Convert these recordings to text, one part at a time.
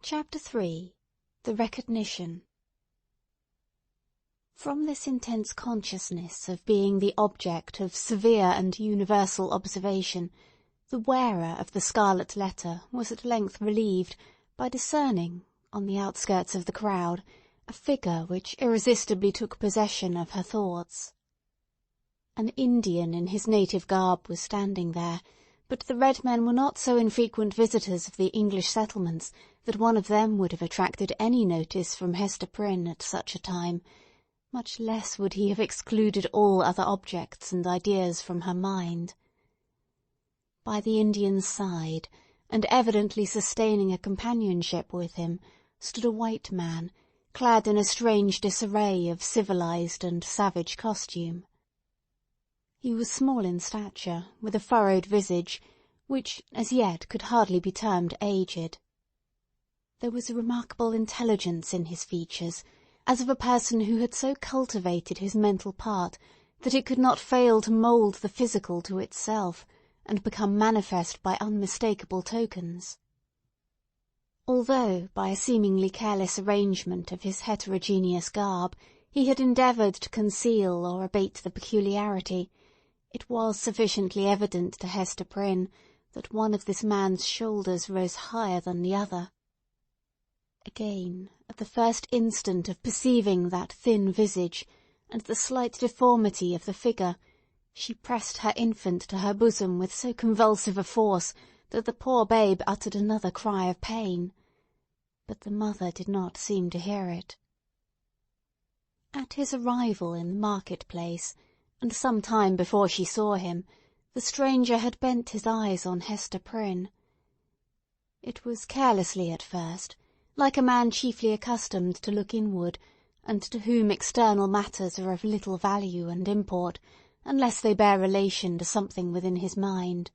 Chapter 3. The Recognition. From this intense consciousness of being the object of severe and universal observation, the wearer of the scarlet letter was at length relieved by discerning, on the outskirts of the crowd, a figure which irresistibly took possession of her thoughts. An Indian in his native garb was standing there, but the red men were not so infrequent visitors of the English settlements that one of them would have attracted any notice from Hester Prynne at such a time, much less would he have excluded all other objects and ideas from her mind. By the Indian's side, and evidently sustaining a companionship with him, stood a white man, clad in a strange disarray of civilized and savage costume. He was small in stature, with a furrowed visage, which as yet could hardly be termed aged. There was a remarkable intelligence in his features, as of a person who had so cultivated his mental part that it could not fail to mould the physical to itself, and become manifest by unmistakable tokens. Although, by a seemingly careless arrangement of his heterogeneous garb, he had endeavoured to conceal or abate the peculiarity, it was sufficiently evident to Hester Prynne that one of this man's shoulders rose higher than the other. Again, at the first instant of perceiving that thin visage, and the slight deformity of the figure, she pressed her infant to her bosom with so convulsive a force that the poor babe uttered another cry of pain. But the mother did not seem to hear it. At his arrival in the market-place, and some time before she saw him, the stranger had bent his eyes on Hester Prynne. It was carelessly at first, like a man chiefly accustomed to look inward, and to whom external matters are of little value and import, unless they bear relation to something within his mind.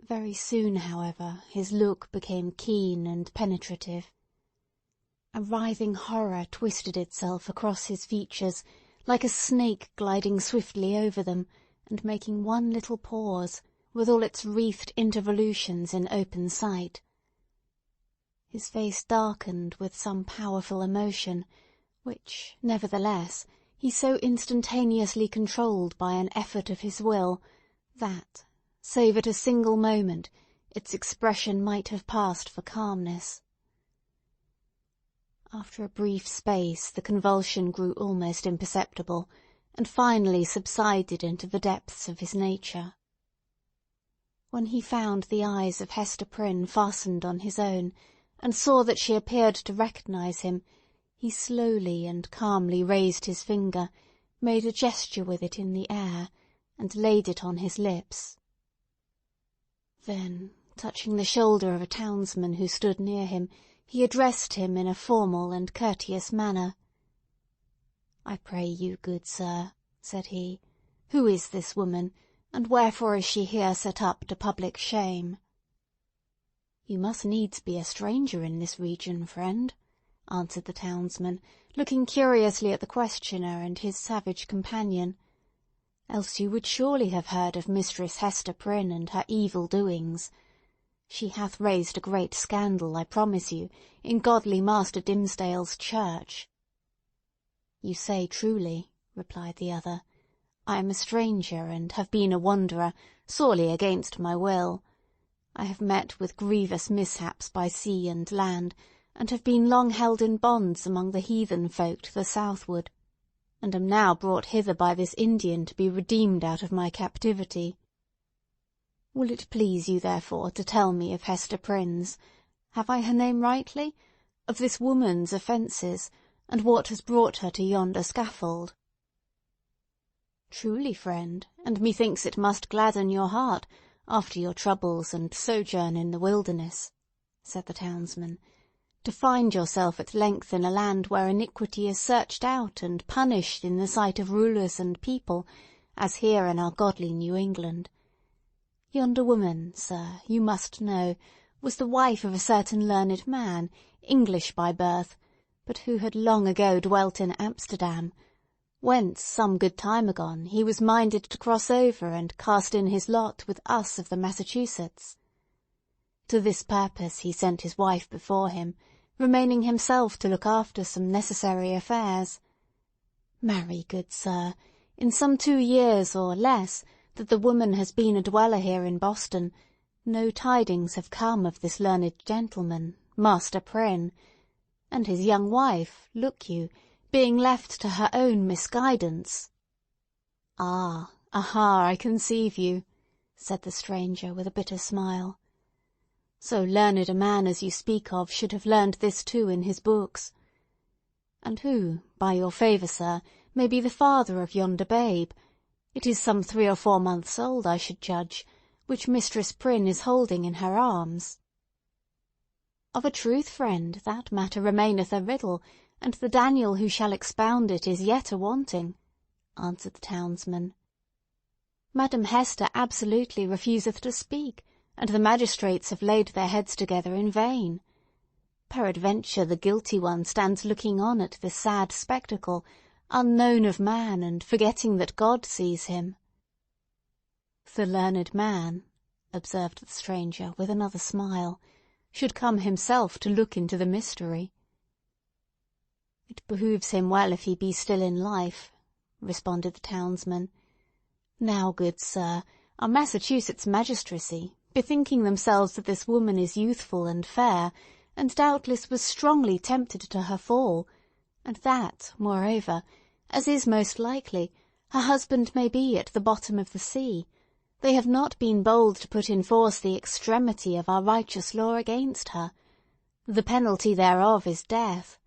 Very soon, however, his look became keen and penetrative. A writhing horror twisted itself across his features, like a snake gliding swiftly over them, and making one little pause, with all its wreathed intervolutions in open sight. His face darkened with some powerful emotion, which, nevertheless, he so instantaneously controlled by an effort of his will, that, save at a single moment, its expression might have passed for calmness. After a brief space the convulsion grew almost imperceptible, and finally subsided into the depths of his nature. When he found the eyes of Hester Prynne fastened on his own, and saw that she appeared to recognize him, he slowly and calmly raised his finger, made a gesture with it in the air, and laid it on his lips. Then, touching the shoulder of a townsman who stood near him, he addressed him in a formal and courteous manner. "I pray you, good sir," said he, "who is this woman, and wherefore is she here set up to public shame?" "You must needs be a stranger in this region, friend," answered the townsman, looking curiously at the questioner and his savage companion. "Else you would surely have heard of Mistress Hester Prynne and her evil doings. She hath raised a great scandal, I promise you, in godly Master Dimmesdale's church." "You say truly," replied the other. "I am a stranger, and have been a wanderer, sorely against my will. I have met with grievous mishaps by sea and land, and have been long held in bonds among the heathen folk to the southward, and am now brought hither by this Indian to be redeemed out of my captivity. Will it please you, therefore, to tell me of Hester Prynne's—have I her name rightly?— of this woman's offences, and what has brought her to yonder scaffold?" "Truly, friend, and methinks it must gladden your heart, after your troubles and sojourn in the wilderness," said the townsman, "to find yourself at length in a land where iniquity is searched out and punished in the sight of rulers and people, as here in our godly New England. Yonder woman, sir, you must know, was the wife of a certain learned man, English by birth, but who had long ago dwelt in Amsterdam, whence, some good time agone, he was minded to cross over and cast in his lot with us of the Massachusetts. To this purpose he sent his wife before him, remaining himself to look after some necessary affairs. Marry, good sir, in some 2 years or less that the woman has been a dweller here in Boston, no tidings have come of this learned gentleman, Master Prynne, and his young wife, look you, being left to her own misguidance—" "Ah, aha, I conceive you," said the stranger with a bitter smile. "So learned a man as you speak of should have learned this too in his books. And who, by your favour, sir, may be the father of yonder babe? It is some 3 or 4 months old, I should judge, which Mistress Prynne is holding in her arms." "Of a truth, friend, that matter remaineth a riddle, and the Daniel who shall expound it is yet a-wanting," answered the townsman. "Madam Hester absolutely refuseth to speak, and the magistrates have laid their heads together in vain. Peradventure the guilty one stands looking on at this sad spectacle, unknown of man, and forgetting that God sees him." "The learned man," observed the stranger with another smile, "should come himself to look into the mystery." "It behooves him well if he be still in life," responded the townsman. "Now, good sir, our Massachusetts magistracy, bethinking themselves that this woman is youthful and fair, and doubtless was strongly tempted to her fall, and that, moreover, as is most likely, her husband may be at the bottom of the sea, they have not been bold to put in force the extremity of our righteous law against her. The penalty thereof is death.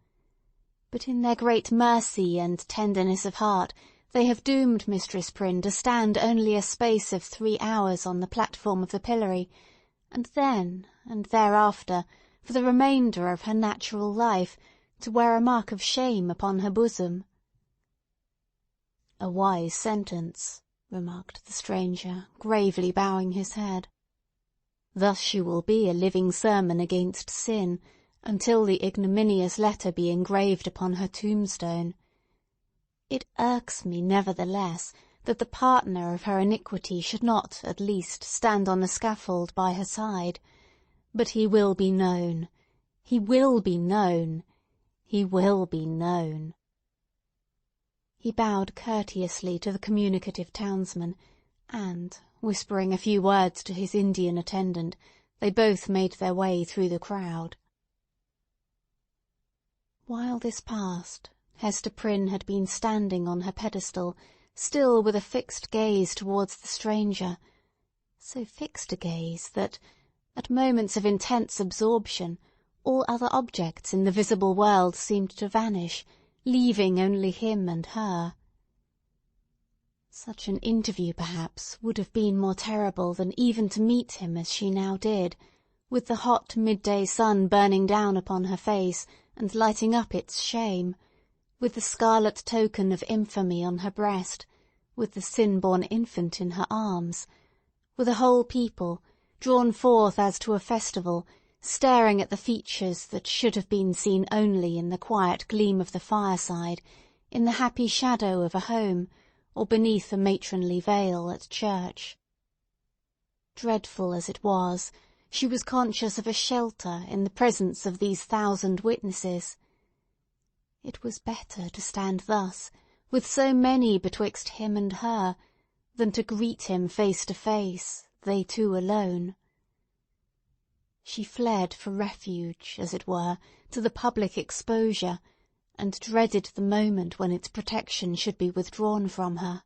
But in their great mercy and tenderness of heart they have doomed Mistress Prynne to stand only a space of 3 hours on the platform of the pillory, and then, and thereafter, for the remainder of her natural life, to wear a mark of shame upon her bosom." "A wise sentence," remarked the stranger, gravely bowing his head. "Thus she will be a living sermon against sin, until the ignominious letter be engraved upon her tombstone. It irks me, nevertheless, that the partner of her iniquity should not, at least, stand on the scaffold by her side. But he will be known. He will be known. He will be known." He bowed courteously to the communicative townsman, and, whispering a few words to his Indian attendant, they both made their way through the crowd. While this passed, Hester Prynne had been standing on her pedestal, still with a fixed gaze towards the stranger, so fixed a gaze that, at moments of intense absorption, all other objects in the visible world seemed to vanish, leaving only him and her. Such an interview, perhaps, would have been more terrible than even to meet him as she now did, with the hot midday sun burning down upon her face and lighting up its shame, with the scarlet token of infamy on her breast, with the sin-born infant in her arms, with a whole people, drawn forth as to a festival, staring at the features that should have been seen only in the quiet gleam of the fireside, in the happy shadow of a home, or beneath a matronly veil at church. Dreadful as it was, she was conscious of a shelter in the presence of these 1,000 witnesses. It was better to stand thus, with so many betwixt him and her, than to greet him face to face, they two alone. She fled for refuge, as it were, to the public exposure, and dreaded the moment when its protection should be withdrawn from her.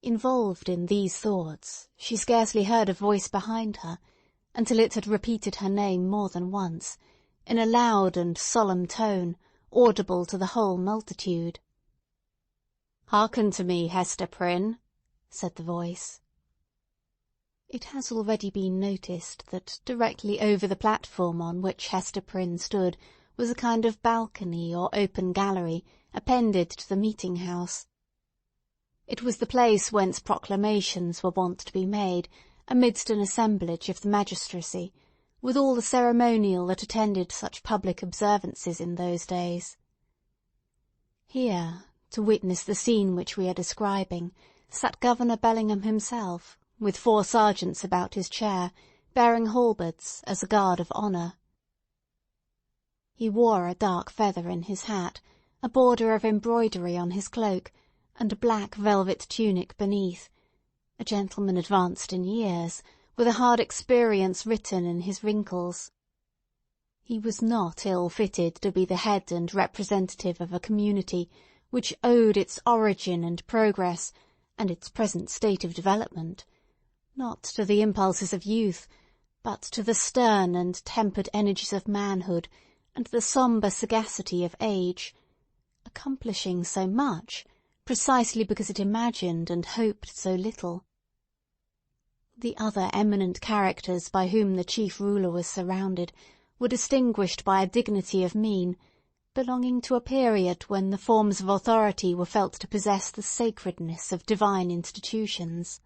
Involved in these thoughts, she scarcely heard a voice behind her, until it had repeated her name more than once, in a loud and solemn tone, audible to the whole multitude. "Hearken to me, Hester Prynne," said the voice. It has already been noticed that directly over the platform on which Hester Prynne stood was a kind of balcony or open gallery, appended to the meeting-house. It was the place whence proclamations were wont to be made, amidst an assemblage of the magistracy, with all the ceremonial that attended such public observances in those days. Here, to witness the scene which we are describing, sat Governor Bellingham himself, with 4 sergeants about his chair, bearing halberds as a guard of honour. He wore a dark feather in his hat, a border of embroidery on his cloak, and a black velvet tunic beneath, a gentleman advanced in years, with a hard experience written in his wrinkles. He was not ill-fitted to be the head and representative of a community which owed its origin and progress, and its present state of development, not to the impulses of youth, but to the stern and tempered energies of manhood and the sombre sagacity of age, accomplishing so much precisely because it imagined and hoped so little. The other eminent characters by whom the chief ruler was surrounded were distinguished by a dignity of mien, belonging to a period when the forms of authority were felt to possess the sacredness of divine institutions.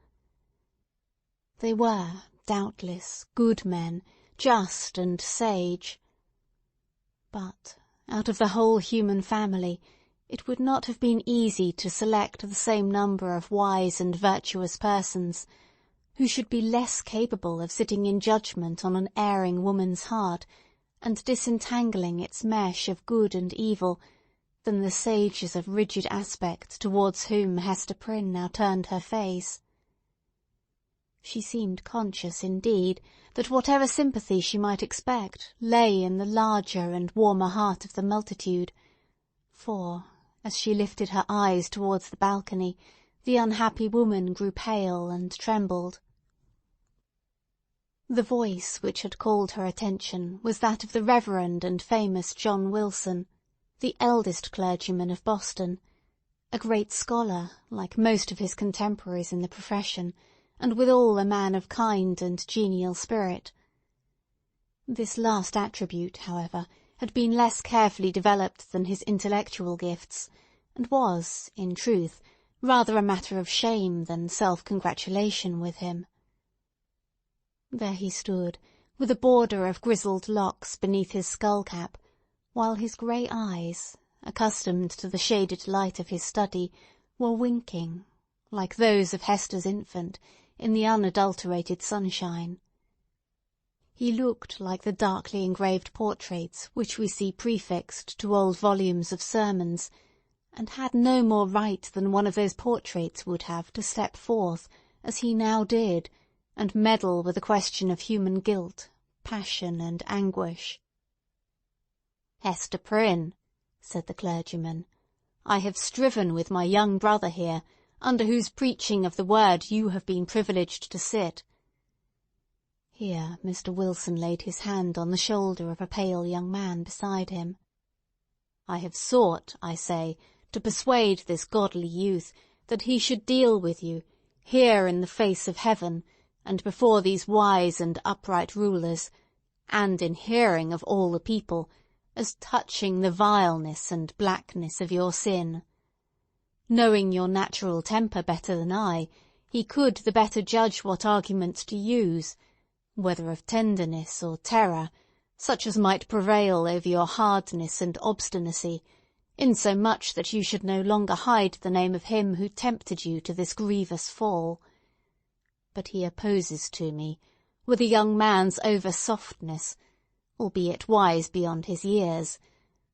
They were, doubtless, good men, just and sage. But, out of the whole human family, it would not have been easy to select the same number of wise and virtuous persons, who should be less capable of sitting in judgment on an erring woman's heart, and disentangling its mesh of good and evil, than the sages of rigid aspect towards whom Hester Prynne now turned her face. She seemed conscious, indeed, that whatever sympathy she might expect lay in the larger and warmer heart of the multitude, for, as she lifted her eyes towards the balcony, the unhappy woman grew pale and trembled. The voice which had called her attention was that of the Reverend and famous John Wilson, the eldest clergyman of Boston, a great scholar, like most of his contemporaries in the profession, and withal a man of kind and genial spirit. This last attribute, however, had been less carefully developed than his intellectual gifts, and was, in truth, rather a matter of shame than self-congratulation with him. There he stood, with a border of grizzled locks beneath his skull-cap, while his grey eyes, accustomed to the shaded light of his study, were winking, like those of Hester's infant, in the unadulterated sunshine. He looked like the darkly engraved portraits which we see prefixed to old volumes of sermons, and had no more right than one of those portraits would have to step forth, as he now did, and meddle with a question of human guilt, passion, and anguish. "Hester Prynne," said the clergyman, "I have striven with my young brother here, under whose preaching of the word you have been privileged to sit." Here Mr. Wilson laid his hand on the shoulder of a pale young man beside him. "I have sought, I say, to persuade this godly youth that he should deal with you, here in the face of heaven, and before these wise and upright rulers, and in hearing of all the people, as touching the vileness and blackness of your sin. Knowing your natural temper better than I, he could the better judge what arguments to use, whether of tenderness or terror, such as might prevail over your hardness and obstinacy, insomuch that you should no longer hide the name of him who tempted you to this grievous fall. But he opposes to me, with a young man's over-softness, albeit wise beyond his years,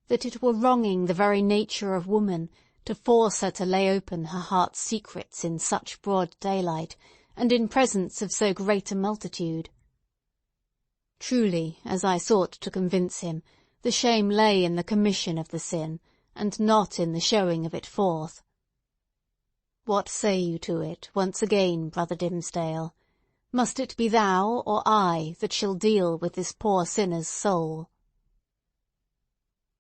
that it were wronging the very nature of woman to force her to lay open her heart's secrets in such broad daylight, and in presence of so great a multitude. Truly, as I sought to convince him, the shame lay in the commission of the sin, and not in the showing of it forth. What say you to it, once again, Brother Dimmesdale? Must it be thou or I that shall deal with this poor sinner's soul?"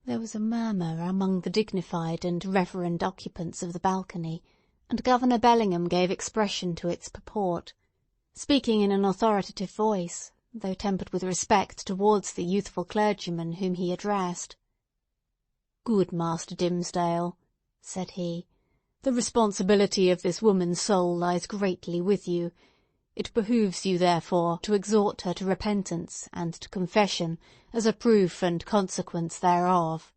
There was a murmur among the dignified and reverend occupants of the balcony, and Governor Bellingham gave expression to its purport, speaking in an authoritative voice, though tempered with respect towards the youthful clergyman whom he addressed. "Good Master Dimmesdale," said he, "the responsibility of this woman's soul lies greatly with you. It behooves you, therefore, to exhort her to repentance and to confession as a proof and consequence thereof."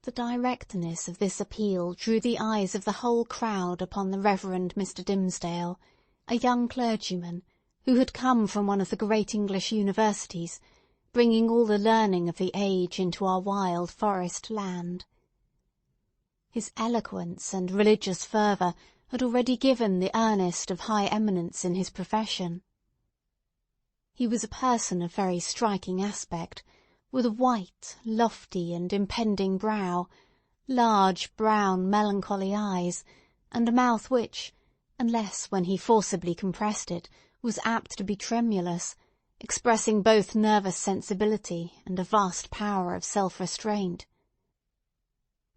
The directness of this appeal drew the eyes of the whole crowd upon the Reverend Mr. Dimmesdale, a young clergyman, who had come from one of the great English universities, bringing all the learning of the age into our wild forest land. His eloquence and religious fervour had already given the earnest of high eminence in his profession. He was a person of very striking aspect, with a white, lofty, and impending brow, large, brown, melancholy eyes, and a mouth which, unless when he forcibly compressed it, was apt to be tremulous, expressing both nervous sensibility and a vast power of self-restraint.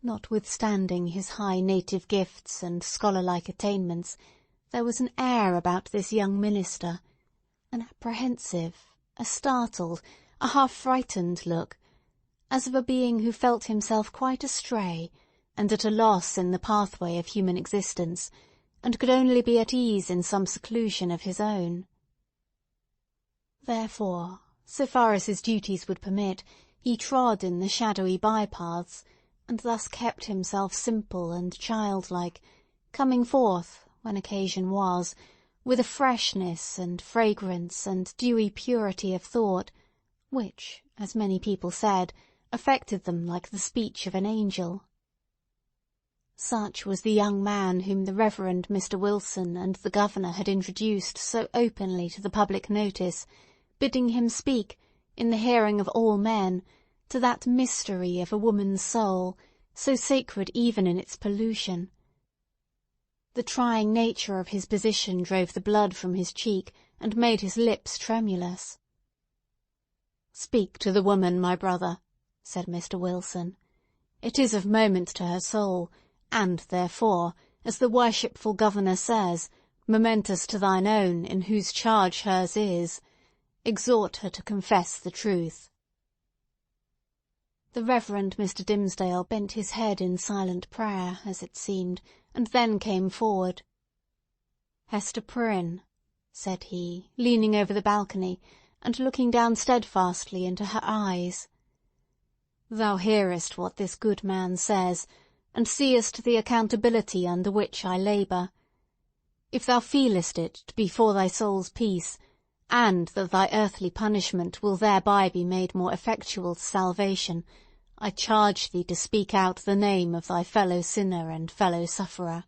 Notwithstanding his high native gifts and scholar-like attainments, there was an air about this young minister, an apprehensive, a startled, a half-frightened look, as of a being who felt himself quite astray and at a loss in the pathway of human existence, and could only be at ease in some seclusion of his own. Therefore, so far as his duties would permit, he trod in the shadowy by-paths, and thus kept himself simple and childlike, coming forth, when occasion was, with a freshness and fragrance and dewy purity of thought, which, as many people said, affected them like the speech of an angel. Such was the young man whom the Reverend Mr. Wilson and the Governor had introduced so openly to the public notice, bidding him speak, in the hearing of all men, to that mystery of a woman's soul, so sacred even in its pollution. The trying nature of his position drove the blood from his cheek, and made his lips tremulous. "Speak to the woman, my brother," said Mr. Wilson. "It is of moment to her soul, and, therefore, as the worshipful Governor says, momentous to thine own, in whose charge hers is. Exhort her to confess the truth." The Reverend Mr. Dimmesdale bent his head in silent prayer, as it seemed, and then came forward. "Hester Prynne," said he, leaning over the balcony, and looking down steadfastly into her eyes, "thou hearest what this good man says, and seest the accountability under which I labour. If thou feelest it to be for thy soul's peace, and that thy earthly punishment will thereby be made more effectual to salvation, I charge thee to speak out the name of thy fellow-sinner and fellow-sufferer.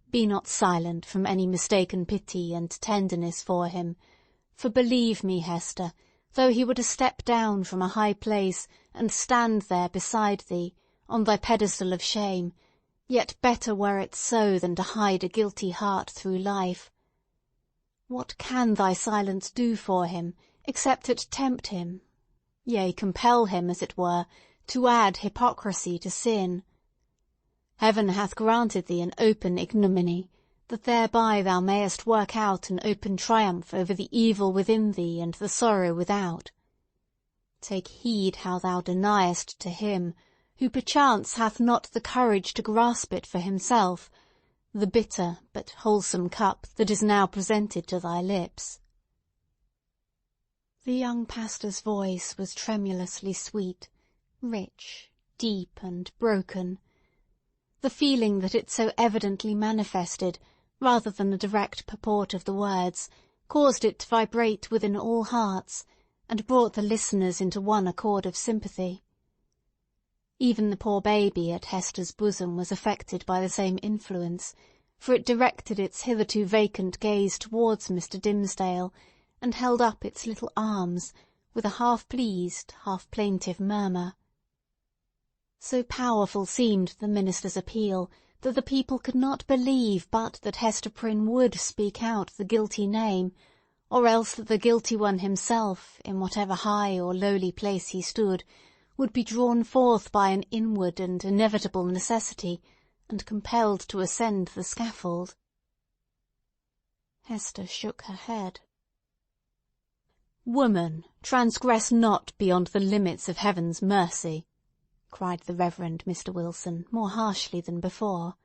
Be not silent from any mistaken pity and tenderness for him, for believe me, Hester, though he were to step down from a high place and stand there beside thee, on thy pedestal of shame, yet better were it so than to hide a guilty heart through life. What can thy silence do for him, except it tempt him, yea, compel him, as it were, to add hypocrisy to sin? Heaven hath granted thee an open ignominy, that thereby thou mayest work out an open triumph over the evil within thee and the sorrow without. Take heed how thou deniest to him, who perchance hath not the courage to grasp it for himself, the bitter but wholesome cup that is now presented to thy lips." The young pastor's voice was tremulously sweet, rich, deep, and broken. The feeling that it so evidently manifested, rather than the direct purport of the words, caused it to vibrate within all hearts, and brought the listeners into one accord of sympathy. Even the poor baby at Hester's bosom was affected by the same influence, for it directed its hitherto vacant gaze towards Mr. Dimmesdale, and held up its little arms, with a half-pleased, half-plaintive murmur. So powerful seemed the minister's appeal, that the people could not believe but that Hester Prynne would speak out the guilty name, or else that the guilty one himself, in whatever high or lowly place he stood, would be drawn forth by an inward and inevitable necessity, and compelled to ascend the scaffold. Hester shook her head. "Woman, transgress not beyond the limits of Heaven's mercy," cried the Reverend Mr. Wilson, more harshly than before.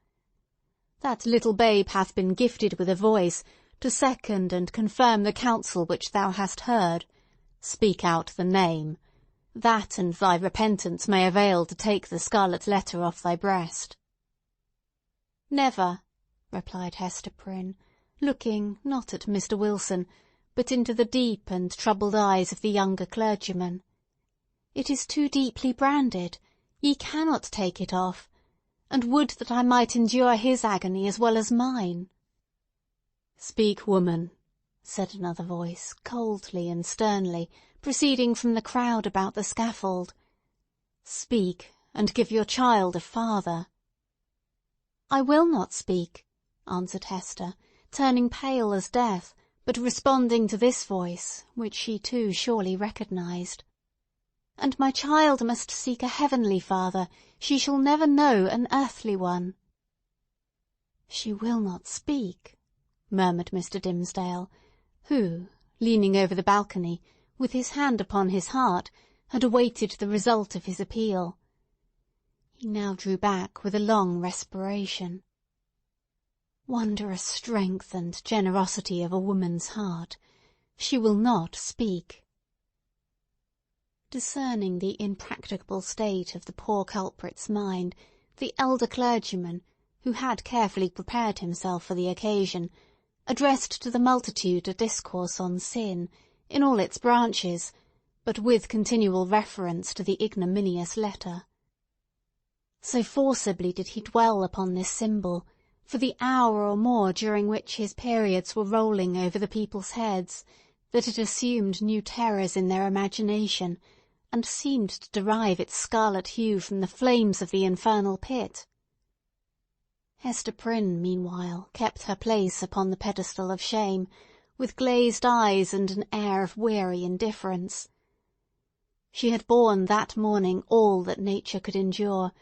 "That little babe hath been gifted with a voice to second and confirm the counsel which thou hast heard. Speak out the name. That and thy repentance may avail to take the scarlet letter off thy breast." "Never," replied Hester Prynne, looking not at Mr. Wilson, but into the deep and troubled eyes of the younger clergyman. "It is too deeply branded. Ye cannot take it off, and would that I might endure his agony as well as mine." "Speak, woman," said another voice, coldly and sternly, proceeding from the crowd about the scaffold. "Speak, and give your child a father." "I will not speak," answered Hester, turning pale as death, but responding to this voice, which she too surely recognised. "And my child must seek a heavenly father. She shall never know an earthly one." "She will not speak," murmured Mr. Dimmesdale, who, leaning over the balcony, with his hand upon his heart, had awaited the result of his appeal. He now drew back with a long respiration. Wondrous strength and generosity of a woman's heart! She will not speak. Discerning the impracticable state of the poor culprit's mind, the elder clergyman, who had carefully prepared himself for the occasion, addressed to the multitude a discourse on sin, in all its branches, but with continual reference to the ignominious letter. So forcibly did he dwell upon this symbol, for the hour or more during which his periods were rolling over the people's heads, that it assumed new terrors in their imagination, and seemed to derive its scarlet hue from the flames of the infernal pit. Hester Prynne, meanwhile, kept her place upon the pedestal of shame, with glazed eyes and an air of weary indifference. She had borne that morning all that nature could endure,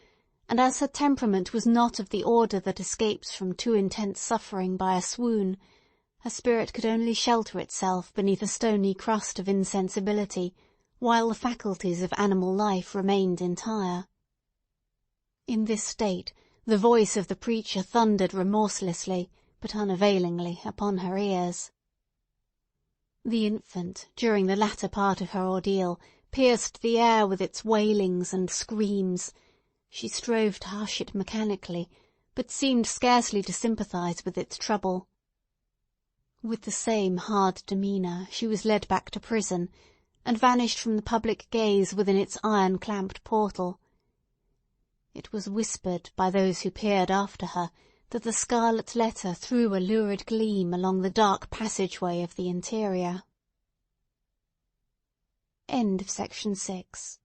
and as her temperament was not of the order that escapes from too intense suffering by a swoon, her spirit could only shelter itself beneath a stony crust of insensibility, while the faculties of animal life remained entire. In this state, the voice of the preacher thundered remorselessly, but unavailingly, upon her ears. The infant, during the latter part of her ordeal, pierced the air with its wailings and screams. She strove to hush it mechanically, but seemed scarcely to sympathise with its trouble. With the same hard demeanour, she was led back to prison, and vanished from the public gaze within its iron-clamped portal. It was whispered by those who peered after her that the scarlet letter threw a lurid gleam along the dark passageway of the interior. End of Section 6